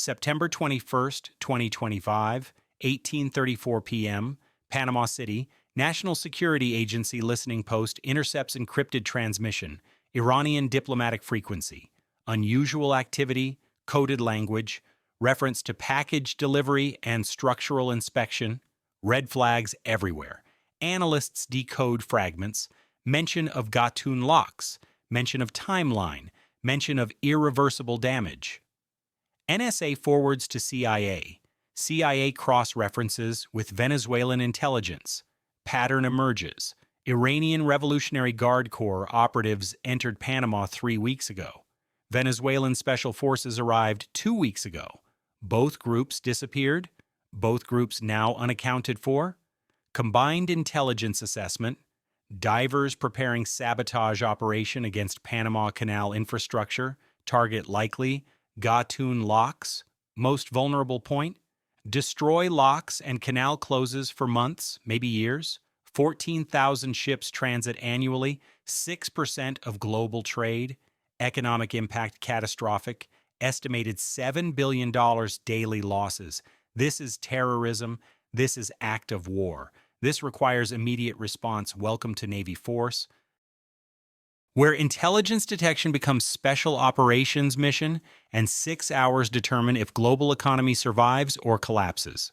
September 21st, 2025, 18:34 p.m., Panama City, National Security Agency listening post intercepts encrypted transmission, Iranian diplomatic frequency, unusual activity, coded language, reference to package delivery and structural inspection, red flags everywhere. Analysts decode fragments, mention of Gatun locks, mention of timeline, mention of irreversible damage. NSA forwards to CIA. CIA cross-references with Venezuelan intelligence. Pattern emerges. Iranian Revolutionary Guard Corps operatives entered Panama 3 weeks ago. Venezuelan special forces arrived 2 weeks ago. Both groups disappeared. Both groups now unaccounted for. Combined intelligence assessment. Divers preparing sabotage operation against Panama Canal infrastructure. Target likely. Gatun locks. Most vulnerable point. Destroy locks and canal closes for months, maybe years. 14,000 ships transit annually. 6% of global trade. Economic impact catastrophic. Estimated $7 billion daily losses. This is terrorism. This is act of war. This requires immediate response. Welcome to Navy Force. Where intelligence detection becomes special operations mission and 6 hours determine if global economy survives or collapses.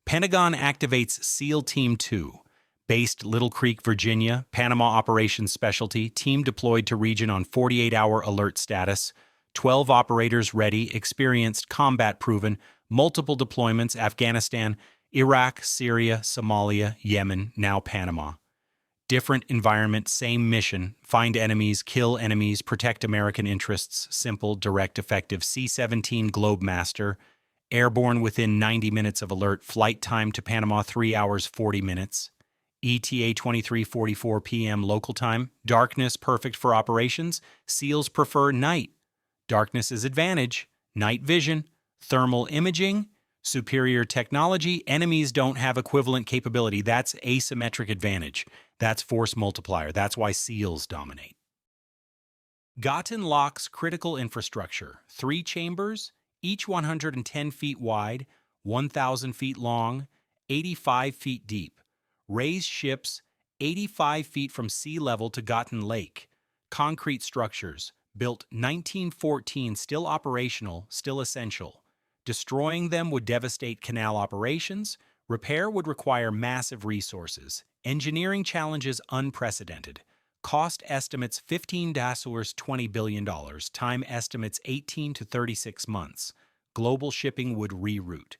Pentagon activates SEAL Team 2. Based Little Creek, Virginia, Panama Operations Specialty, team deployed to region on 48-hour alert status. 12 operators ready, experienced, combat-proven, multiple deployments, Afghanistan, Iraq, Syria, Somalia, Yemen, now Panama. Different environment, same mission, find enemies, kill enemies, protect American interests, simple, direct, effective, C-17 Globemaster, airborne within 90 minutes of alert, flight time to Panama 3 hours 40 minutes, ETA 23:44 p.m. local time, darkness perfect for operations, SEALs prefer night. Darkness is advantage, night vision, thermal imaging, superior technology, enemies don't have equivalent capability. That's asymmetric advantage. That's force multiplier. That's why SEALs dominate. Gatun locks critical infrastructure. 3 chambers, each 110 feet wide, 1,000 feet long, 85 feet deep. Raise ships 85 feet from sea level to Gatun Lake. Concrete structures, built 1914, still operational, still essential. Destroying them would devastate canal operations. Repair would require massive resources. Engineering challenges unprecedented. Cost estimates $20 billion. Time estimates 18 to 36 months. Global shipping would reroute.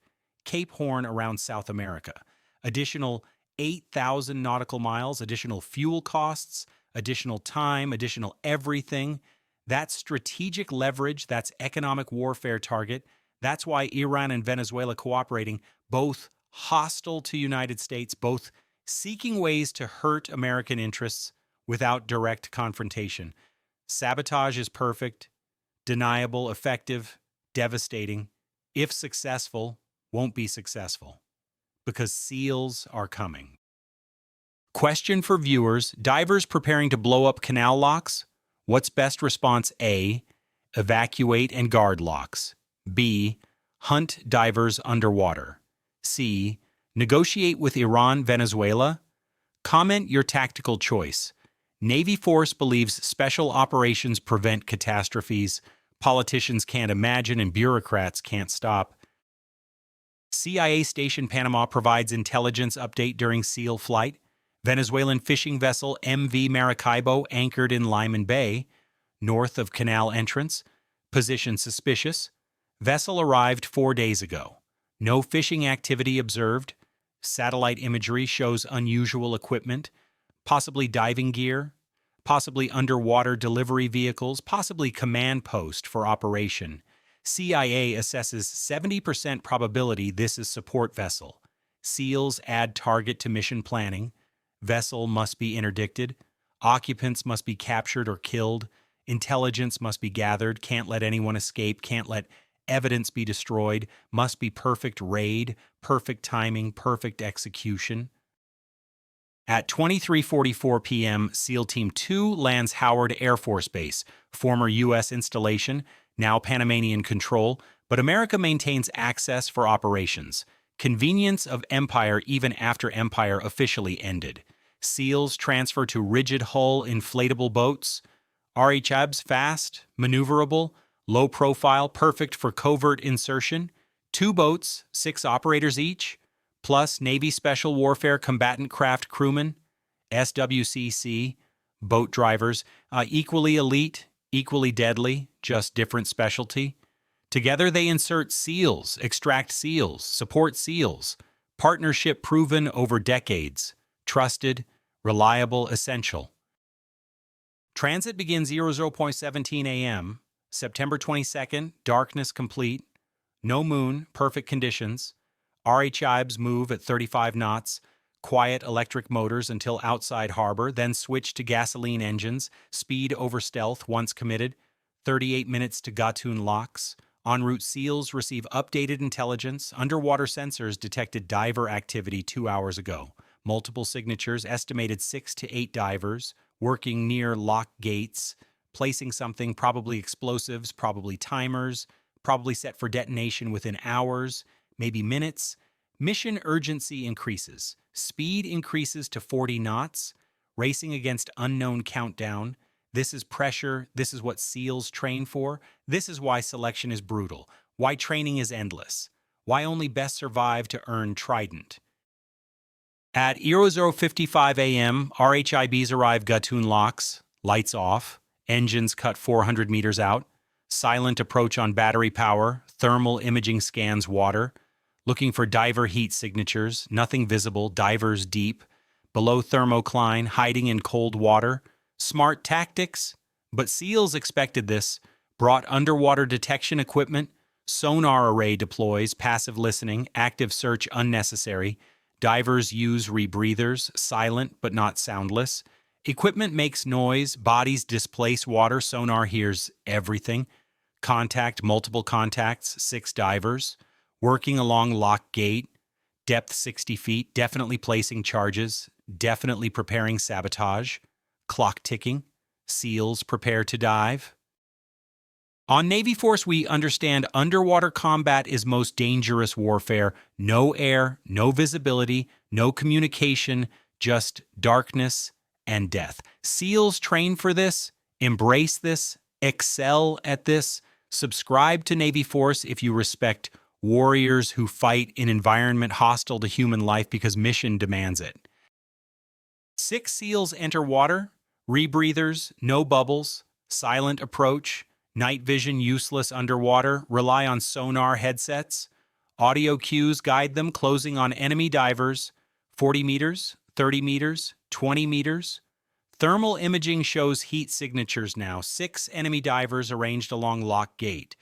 Cape Horn around South America. Additional 8,000 nautical miles, additional fuel costs, additional time, additional everything. That's strategic leverage. That's economic warfare target. That's why Iran and Venezuela cooperating, both hostile to United States, both seeking ways to hurt American interests without direct confrontation. Sabotage is perfect, deniable, effective, devastating. If successful, won't be successful. Because SEALs are coming. Question for viewers, divers preparing to blow up canal locks? What's best response? A, evacuate and guard locks. B, hunt divers underwater. C, negotiate with Iran, Venezuela? Comment your tactical choice. Navy Force believes special operations prevent catastrophes. Politicians can't imagine and bureaucrats can't stop. CIA Station Panama provides intelligence update during SEAL flight. Venezuelan fishing vessel MV Maracaibo anchored in Lyman Bay, north of canal entrance. Position suspicious. Vessel arrived 4 days ago. No fishing activity observed. Satellite imagery shows unusual equipment, possibly diving gear, possibly underwater delivery vehicles, possibly command post for operation. CIA assesses 70% probability this is support vessel. SEALs add target to mission planning. Vessel must be interdicted. Occupants must be captured or killed. Intelligence must be gathered. Can't let anyone escape. Can't let evidence be destroyed. Must be perfect raid, perfect timing, perfect execution. At 23:44 p.m., SEAL Team 2 lands Howard Air Force Base, former U.S. installation, now Panamanian control, But America maintains access for operations. Convenience of empire even after empire officially ended. SEALs transfer to rigid hull inflatable boats. RHABs fast, maneuverable, low profile, perfect for covert insertion. 2 boats, 6 operators each, plus Navy Special Warfare Combatant Craft Crewmen, SWCC, boat drivers, equally elite, equally deadly, just different specialty. Together they insert SEALs, extract SEALs, support SEALs, partnership proven over decades, trusted, reliable, essential. Transit begins 00:17 a.m., September 22nd, darkness complete, no moon, perfect conditions. RHIBs move at 35 knots, quiet electric motors until outside harbor, then switch to gasoline engines, speed over stealth once committed, 38 minutes to Gatun locks. En route SEALs receive updated intelligence. Underwater sensors detected diver activity 2 hours ago. Multiple signatures, estimated 6 to 8 divers, working near lock gates, placing something, probably explosives, probably timers, probably set for detonation within hours, maybe minutes. Mission urgency increases. Speed increases to 40 knots. Racing against unknown countdown. This is pressure. This is what SEALs train for. This is why selection is brutal. Why training is endless. Why only best survive to earn Trident. At 00:55 a.m., RHIBs arrive Gatun locks. Lights off. Engines cut 400 meters out. Silent approach on battery power. Thermal imaging scans water. Looking for diver heat signatures. Nothing visible. Divers deep. Below thermocline. Hiding in cold water. Smart tactics, but SEALs expected this, brought underwater detection equipment, sonar array deploys, passive listening, active search unnecessary, divers use rebreathers, silent but not soundless, equipment makes noise, bodies displace water, sonar hears everything, contact, multiple contacts, 6 divers, working along lock gate, depth 60 feet, definitely placing charges, definitely preparing sabotage, clock ticking, SEALs prepare to dive. On Navy Force, we understand underwater combat is most dangerous warfare. No air, no visibility, no communication, just darkness and death. SEALs train for this, embrace this, excel at this. Subscribe to Navy Force if you respect warriors who fight in environment hostile to human life because mission demands it. 6 SEALs enter water, rebreathers, no bubbles, silent approach, night vision useless underwater, rely on sonar headsets, audio cues guide them, closing on enemy divers, 40 meters, 30 meters, 20 meters. Thermal imaging shows heat signatures now, 6 enemy divers arranged along lock gate,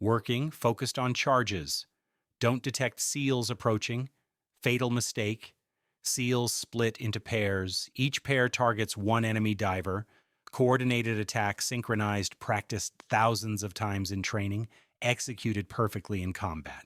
working, focused on charges. Don't detect SEALs approaching, fatal mistake. SEALs split into pairs. Each pair targets 1 enemy diver. Coordinated attack, synchronized, practiced thousands of times in training, executed perfectly in combat.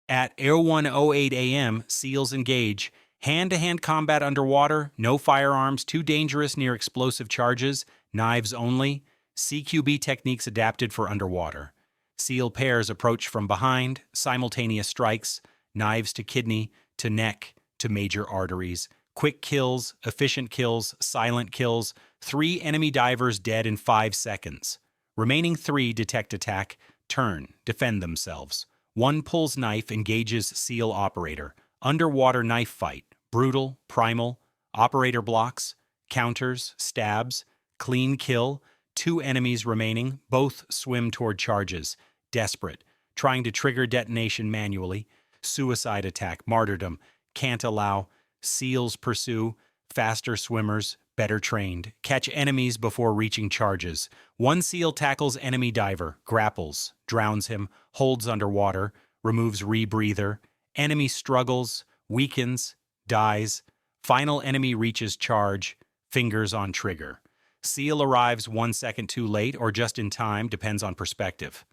At 01:08 a.m., SEALs engage. Hand-to-hand combat underwater, no firearms, too dangerous near explosive charges, knives only. CQB techniques adapted for underwater. SEAL pairs approach from behind, simultaneous strikes, knives to kidney, to neck, to major arteries. Quick kills, efficient kills, silent kills. 3 enemy divers dead in 5 seconds. Remaining 3 detect attack, turn, defend themselves. 1 pulls knife, engages SEAL operator. Underwater knife fight, brutal, primal. Operator blocks, counters, stabs, clean kill. 2 enemies remaining, both swim toward charges. Desperate, trying to trigger detonation manually. Suicide attack, martyrdom, can't allow. SEALs pursue, faster swimmers, better trained. Catch enemies before reaching charges. 1 SEAL tackles enemy diver, grapples, drowns him, holds underwater, removes rebreather. Enemy struggles, weakens, dies. Final enemy reaches charge, fingers on trigger. SEAL arrives 1 second too late or just in time, depends on perspective.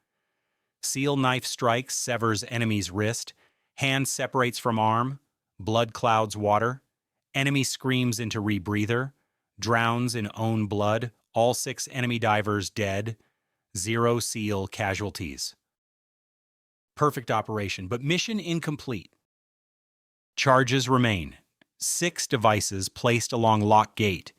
SEAL knife strikes, severs enemy's wrist. Hand separates from arm. Blood clouds water. Enemy screams into rebreather. Drowns in own blood. All 6 enemy divers dead. 0 SEAL casualties. Perfect operation, but mission incomplete. Charges remain. 6 devices placed along lock gate.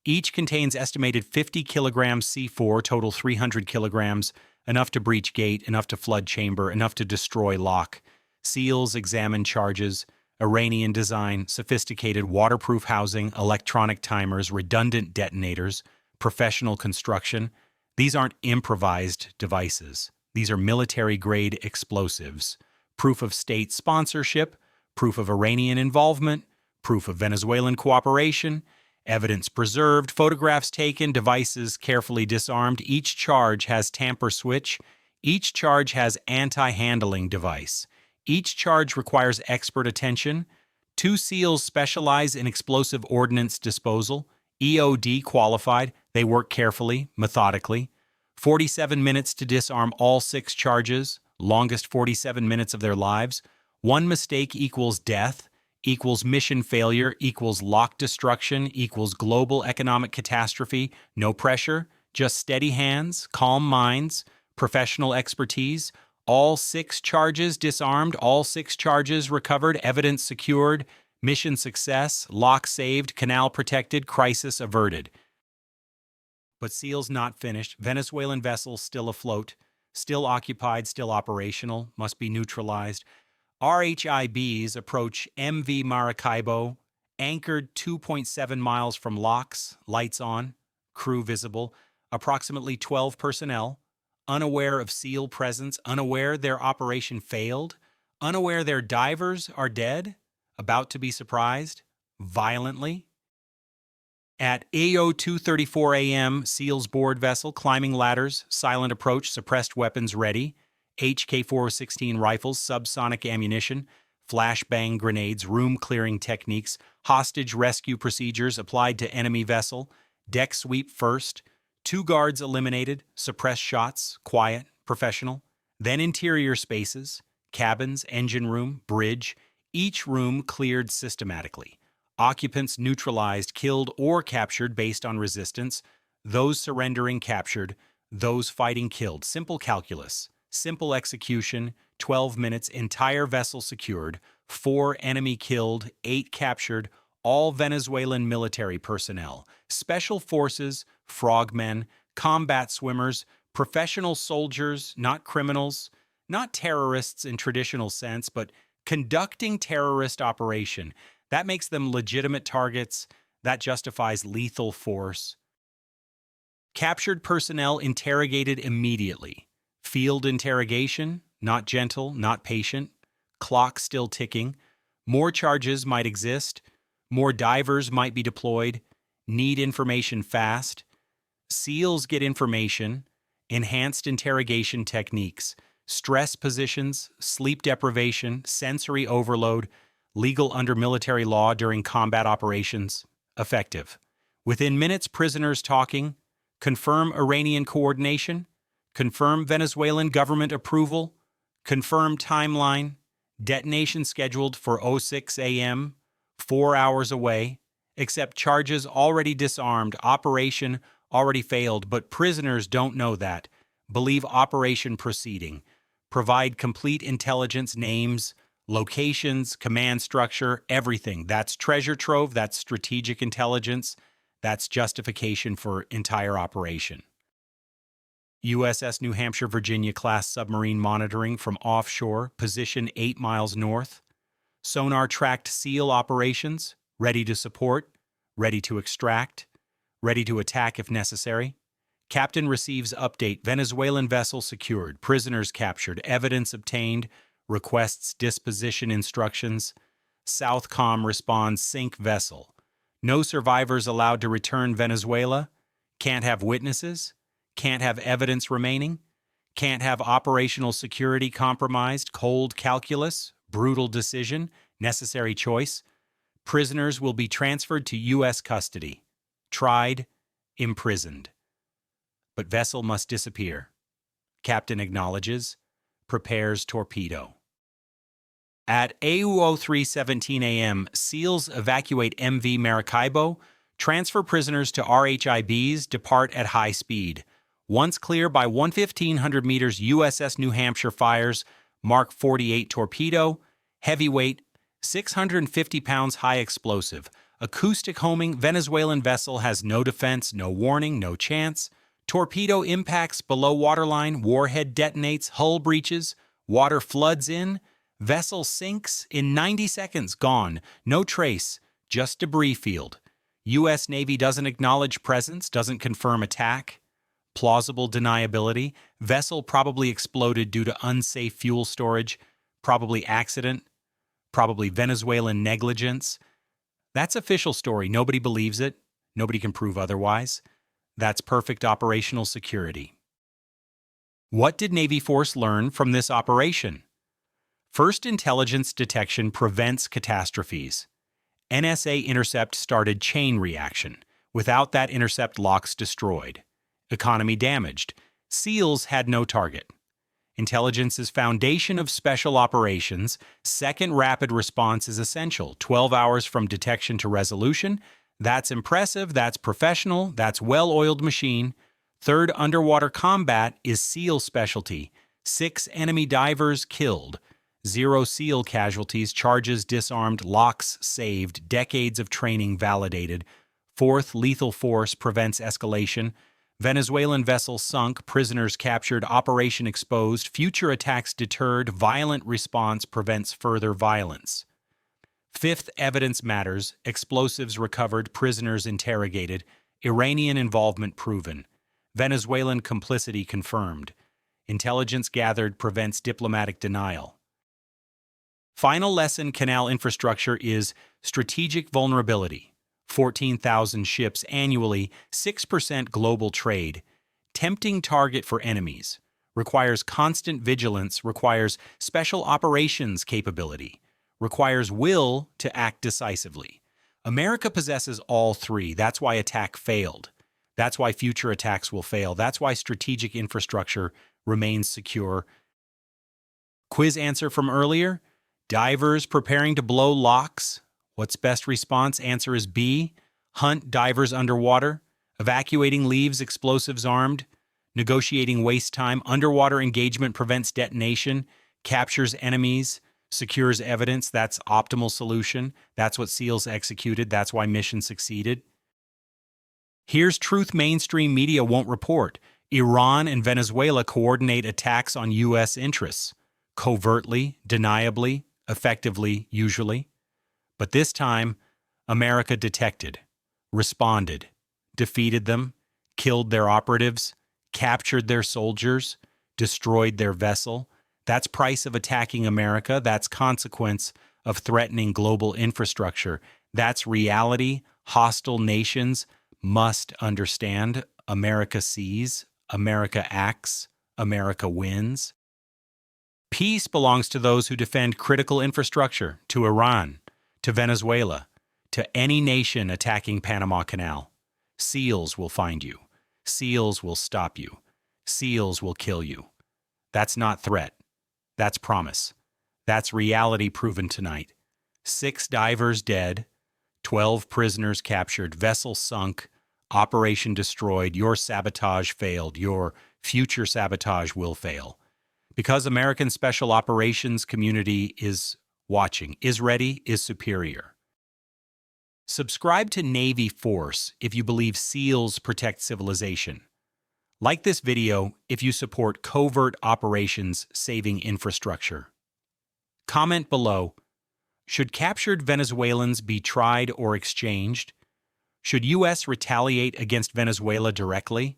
Each contains estimated 50 kilograms C4, total 300 kilograms, enough to breach gate, enough to flood chamber, enough to destroy lock. SEALs examine charges, Iranian design, sophisticated waterproof housing, electronic timers, redundant detonators, professional construction. These aren't improvised devices. These are military-grade explosives. Proof of state sponsorship, proof of Iranian involvement, proof of Venezuelan cooperation, evidence preserved, photographs taken, devices carefully disarmed. Each charge has tamper switch. Each charge has anti-handling device. Each charge requires expert attention. 2 SEALs specialize in explosive ordnance disposal. EOD qualified. They work carefully, methodically. 47 minutes to disarm all 6 charges, longest 47 minutes of their lives. 1 mistake equals death, equals mission failure, equals lock destruction, equals global economic catastrophe. No pressure, just steady hands, calm minds, professional expertise. All 6 charges disarmed, all 6 charges recovered, evidence secured, mission success, lock saved, canal protected, crisis averted. But SEALs not finished, Venezuelan vessels still afloat, still occupied, still operational, must be neutralized. RHIBs approach MV Maracaibo, anchored 2.7 miles from locks, lights on, crew visible, approximately 12 personnel, unaware of SEAL presence, unaware their operation failed, unaware their divers are dead, about to be surprised, violently. At AO 2:34 a.m., SEALs board vessel, climbing ladders, silent approach, suppressed weapons ready, HK-416 rifles, subsonic ammunition, flashbang grenades, room-clearing techniques, hostage rescue procedures applied to enemy vessel, deck sweep first, 2 guards eliminated, suppress shots, quiet, professional, then interior spaces, cabins, engine room, bridge, each room cleared systematically. Occupants neutralized, killed, or captured based on resistance, those surrendering captured, those fighting killed. Simple calculus, simple execution, 12 minutes, entire vessel secured, 4 enemy killed, 8 captured, all Venezuelan military personnel, special forces, frogmen, combat swimmers, professional soldiers, not criminals, not terrorists in traditional sense, but conducting terrorist operation. That makes them legitimate targets. That justifies lethal force. Captured personnel interrogated immediately. Field interrogation, not gentle, not patient. Clock still ticking. More charges might exist. More divers might be deployed. Need information fast. SEALs get information. Enhanced interrogation techniques. Stress positions, sleep deprivation, sensory overload, legal under military law during combat operations, effective. Within minutes, prisoners talking, confirm Iranian coordination, confirm Venezuelan government approval, confirm timeline, detonation scheduled for 06 a.m., 4 hours away, except charges already disarmed, operation already failed, but prisoners don't know that. Believe operation proceeding. Provide complete intelligence, names, locations, command structure, everything. That's treasure trove, that's strategic intelligence, that's justification for entire operation. USS New Hampshire, Virginia class submarine monitoring from offshore, position 8 miles north. Sonar tracked SEAL operations, ready to support, ready to extract, ready to attack if necessary. Captain receives update, Venezuelan vessel secured, prisoners captured, evidence obtained, requests disposition instructions. Southcom responds, sink vessel. No survivors allowed to return Venezuela. Can't have witnesses. Can't have evidence remaining. Can't have operational security compromised. Cold calculus. Brutal decision. Necessary choice. Prisoners will be transferred to U.S. custody. Tried. Imprisoned. But vessel must disappear. Captain acknowledges. Prepares torpedo. At AU 03:17 a.m., SEALs evacuate MV Maracaibo, transfer prisoners to RHIBs, depart at high speed. Once clear by 1,500 meters, USS New Hampshire fires, Mark 48 Torpedo, heavyweight, 650 pounds high explosive, acoustic homing. Venezuelan vessel has no defense, no warning, no chance. Torpedo impacts below waterline, warhead detonates, hull breaches, water floods in, vessel sinks in 90 seconds, gone, no trace, just debris field. U.S. Navy doesn't acknowledge presence, doesn't confirm attack. Plausible deniability, vessel probably exploded due to unsafe fuel storage, probably accident, probably Venezuelan negligence. That's official story. Nobody believes it. Nobody can prove otherwise. That's perfect operational security. What did Navy force learn from this operation? First, intelligence detection prevents catastrophes. NSA intercept started chain reaction. Without that intercept, locks destroyed. Economy damaged. SEALs had no target. Intelligence is foundation of special operations. Second, rapid response is essential. 12 hours from detection to resolution. That's impressive, that's professional, that's well-oiled machine. Third, underwater combat is SEAL specialty. 6 enemy divers killed. 0 SEAL casualties, charges disarmed, locks saved, decades of training validated. Fourth, lethal force prevents escalation. Venezuelan vessel sunk, prisoners captured, operation exposed, future attacks deterred, violent response prevents further violence. Fifth, evidence matters, explosives recovered, prisoners interrogated, Iranian involvement proven, Venezuelan complicity confirmed, intelligence gathered prevents diplomatic denial. Final lesson: canal infrastructure is strategic vulnerability. 14,000 ships annually, 6% global trade. Tempting target for enemies. Requires constant vigilance, requires special operations capability. Requires will to act decisively. America possesses all three. That's why attack failed. That's why future attacks will fail. That's why strategic infrastructure remains secure. Quiz answer from earlier: divers preparing to blow locks. What's best response? Answer is B. Hunt divers underwater. Evacuating leaves explosives armed. Negotiating waste time. Underwater engagement prevents detonation. Captures enemies. Secures evidence. That's optimal solution. That's what SEALs executed. That's why mission succeeded. Here's truth mainstream media won't report. Iran and Venezuela coordinate attacks on U.S. interests. Covertly, deniably, effectively, usually. But this time, America detected, responded, defeated them, killed their operatives, captured their soldiers, destroyed their vessel. That's price of attacking America. That's consequence of threatening global infrastructure. That's reality. Hostile nations must understand. America sees, America acts, America wins. Peace belongs to those who defend critical infrastructure, to Iran, to Venezuela, to any nation attacking Panama Canal. SEALs will find you. SEALs will stop you. SEALs will kill you. That's not threat. That's promise. That's reality proven tonight. 6 divers dead, 12 prisoners captured, vessel sunk, operation destroyed, your sabotage failed, your future sabotage will fail. Because American Special Operations community is watching, is ready, is superior. Subscribe to Navy Force if you believe SEALs protect civilization. Like this video if you support covert operations saving infrastructure. Comment below: should captured Venezuelans be tried or exchanged? Should U.S. retaliate against Venezuela directly?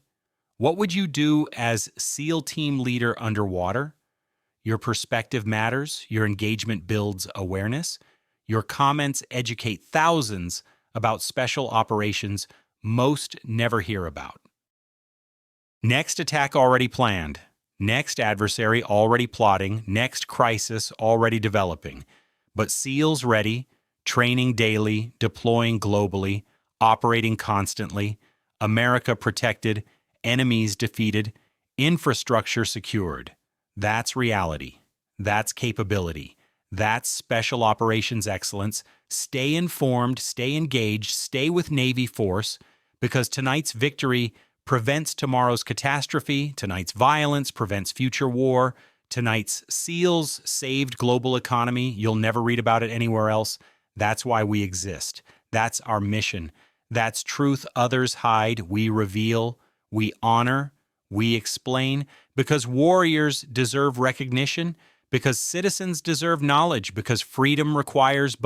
What would you do as SEAL team leader underwater? Your perspective matters. Your engagement builds awareness. Your comments educate thousands about special operations most never hear about. Next attack already planned. Next adversary already plotting. Next crisis already developing. But SEALs ready, training daily, deploying globally, operating constantly, America protected, enemies defeated, infrastructure secured. That's reality. That's capability. That's special operations excellence. Stay informed, stay engaged, stay with Navy Force, because tonight's victory prevents tomorrow's catastrophe, tonight's violence prevents future war, Tonight's SEALs saved global economy. You'll never read about it anywhere else. That's why we exist. That's our mission. That's truth others hide. We reveal, we honor, we explain, because warriors deserve recognition, because citizens deserve knowledge, because freedom requires both.